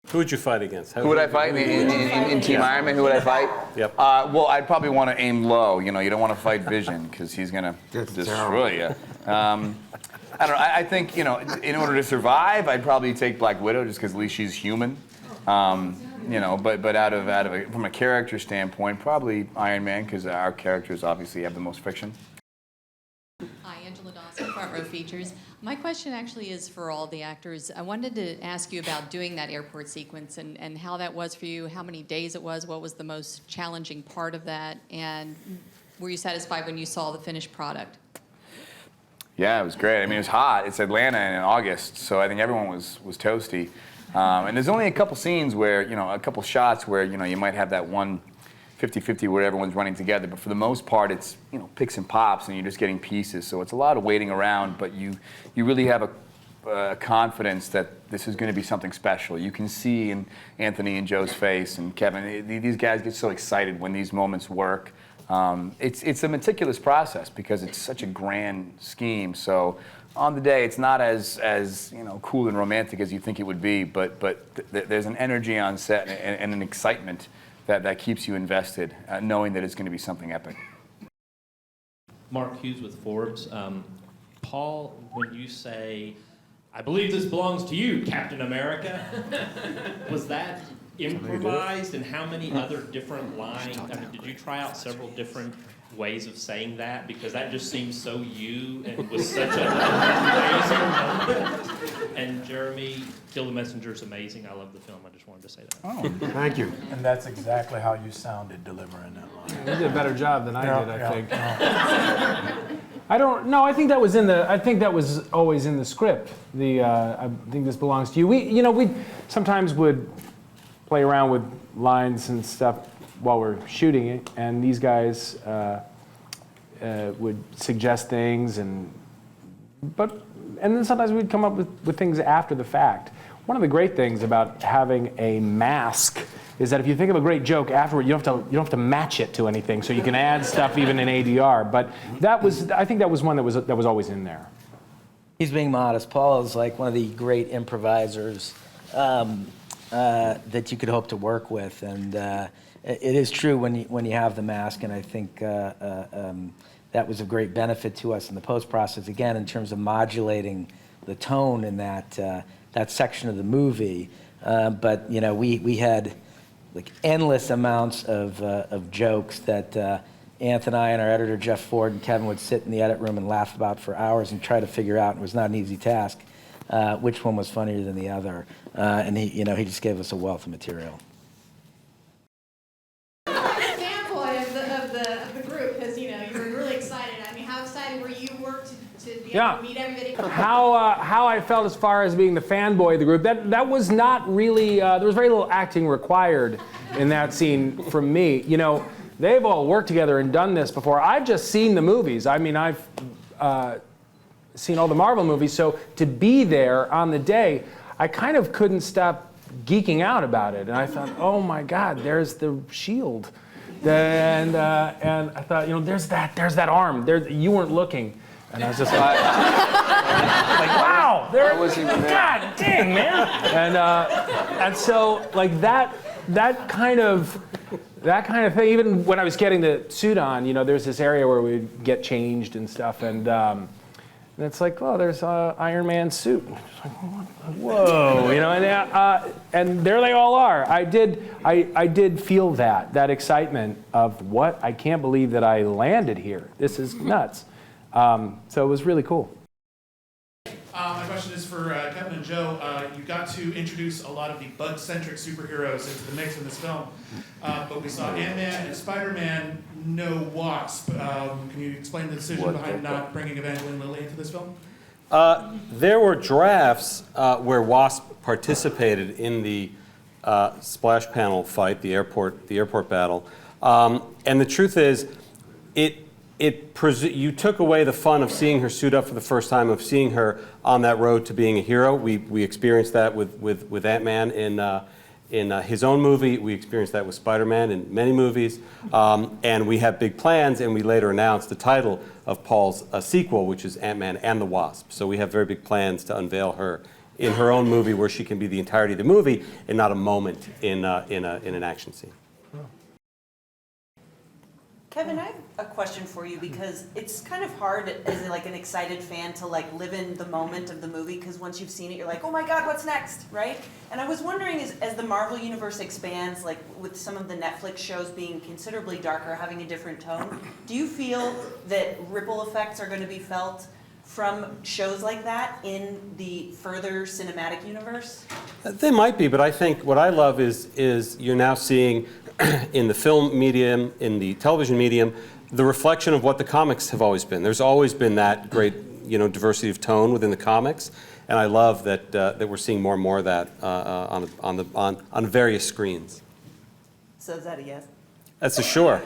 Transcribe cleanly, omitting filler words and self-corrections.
Who would you fight against? Who would I fight in Team Iron Man? Who would I fight? Yep. Well, I'd probably want to aim low. You know, you don't want to fight Vision because he's gonna destroy you. I don't know. I think, you know, in order to survive, I'd probably take Black Widow just because at least she's human. You know, but from a character standpoint, probably Iron Man because our characters obviously have the most friction. Hi, Angela Dawson, Front Row Features. My question actually is for all the actors. I wanted to ask you about doing that airport sequence and how that was for you, how many days it was, what was the most challenging part of that, and were you satisfied when you saw the finished product? Yeah, it was great. I mean, it was hot. It's Atlanta in August, so I think everyone was toasty. And there's only a couple scenes where, you know, a couple shots where, you know, you might have that one 50-50 where everyone's running together, but for the most part, it's, you know, picks and pops, and you're just getting pieces. So it's a lot of waiting around, but you really have a confidence that this is going to be something special. You can see in Anthony and Joe's face and Kevin, these guys get so excited when these moments work. It's a meticulous process because it's such a grand scheme. So on the day, it's not as you know, cool and romantic as you think it would be, but there's an energy on set and an excitement that keeps you invested, knowing that it's going to be something epic. Mark Hughes with Forbes. Paul, when you say, "I believe this belongs to you, Captain America," was that improvised, and how many other different lines? I mean, did you try out several different ways of saying that? Because that just seems so you and was such an amazing moment. And Jeremy, Kill the Messenger is amazing. I love the film. I just wanted to say that. Oh, thank you. And that's exactly how you sounded delivering that line. You did a better job than I did, I think. Yeah. I don't know. I think that was I think that was always in the script. I think this belongs to you. We sometimes would play around with lines and stuff while we're shooting it, and these guys would suggest things, and then sometimes we'd come up with things after the fact. One of the great things about having a mask is that if you think of a great joke afterward, you don't have to match it to anything, so you can add stuff even in ADR. But I think that was one that was always in there. He's being modest. Paul is like one of the great improvisers that you could hope to work with, and it is true when you have the mask, and I think that was a great benefit to us in the post process. Again, in terms of modulating the tone in that section of the movie, but you know, we had like endless amounts of jokes that Anthony and our editor Jeff Ford and Kevin would sit in the edit room and laugh about for hours and try to figure out. It was not an easy task. Which one was funnier than the other, and he just gave us a wealth of material. Standpoint of the group, because you were really excited. I mean, how excited were you to be able to meet everybody? How I felt as far as being the fanboy of the group. That was not really. There was very little acting required in that scene from me. You know, they've all worked together and done this before. I've just seen the movies. I mean, I've seen all the Marvel movies, so to be there on the day, I kind of couldn't stop geeking out about it. And I thought, oh my God, there's the shield. And I thought, there's that arm. You weren't looking. And I was just like, wow, there was even there. God dang, man. And so like that kind of thing, even when I was getting the suit on, there's this area where we'd get changed and stuff, and it's like, oh, there's an Iron Man suit. Whoa, and there they all are. I did feel that excitement of what? I can't believe that I landed here. This is nuts. So it was really cool. My question is for Kevin and Joe. You got to introduce a lot of the bug-centric superheroes into the mix in this film, but we saw Ant-Man and Spider-Man, no Wasp. Can you explain the decision behind not bringing Evangeline Lilly into this film? There were drafts where Wasp participated in the splash panel fight, the airport battle, and the truth is, you took away the fun of seeing her suit up for the first time, of seeing her on that road to being a hero. We experienced that with Ant-Man in his own movie. We experienced that with Spider-Man in many movies. And we have big plans, and we later announced the title of Paul's sequel, which is Ant-Man and the Wasp. So we have very big plans to unveil her in her own movie where she can be the entirety of the movie and not a moment in an action scene. Kevin, I have a question for you because it's kind of hard as like an excited fan to like live in the moment of the movie because once you've seen it, you're like, oh my God, what's next, right? And I was wondering, as the Marvel Universe expands, like with some of the Netflix shows being considerably darker, having a different tone, do you feel that ripple effects are going to be felt from shows like that in the further cinematic universe? They might be, but I think what I love is you're now seeing in the film medium, in the television medium, the reflection of what the comics have always been. There's always been that great, diversity of tone within the comics, and I love that that we're seeing more and more of that on various screens. So is that a yes? That's a sure.